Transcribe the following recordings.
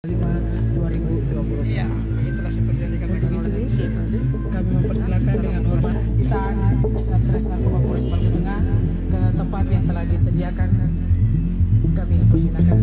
2021. Ya, itulah seperti yang dikatakan oleh MC tadi. Kami mempersilakan dengan hormat sitaan Satres Narkoba Polres Maluku Tengah ke tempat yang telah disediakan. Kami persilakan.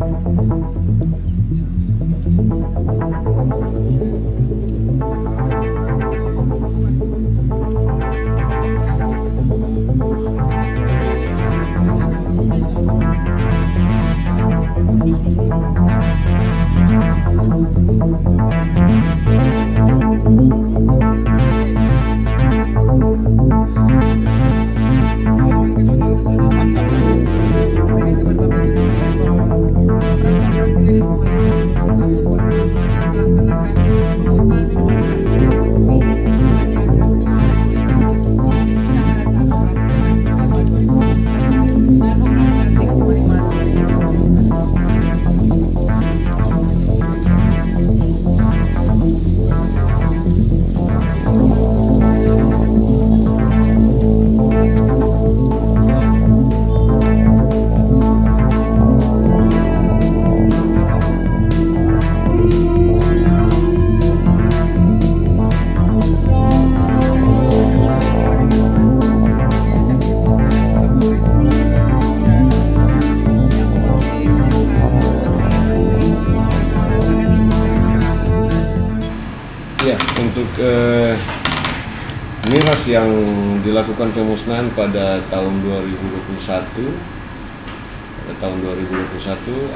Ya, untuk miras yang dilakukan pemusnahan pada tahun 2021,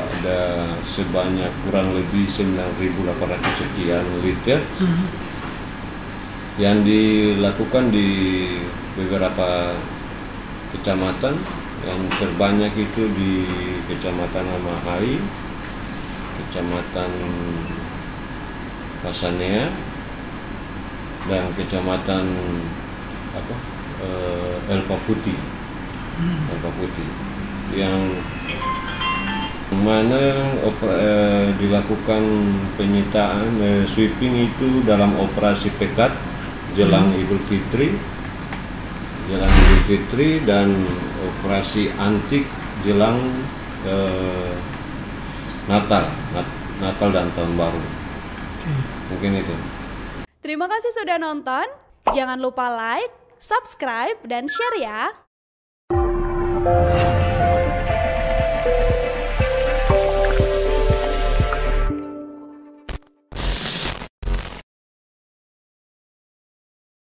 ada sebanyak kurang lebih 9.800 sekian liter yang dilakukan di beberapa kecamatan. Yang terbanyak itu di Kecamatan Amahai, Kecamatan Pasanea, dan Kecamatan Elpa Putih, yang mana dilakukan penyitaan sweeping itu dalam operasi pekat jelang Idul Fitri, dan operasi antik jelang Natal dan Tahun Baru. Mungkin itu. Terima kasih sudah nonton. Jangan lupa like, subscribe, dan share ya.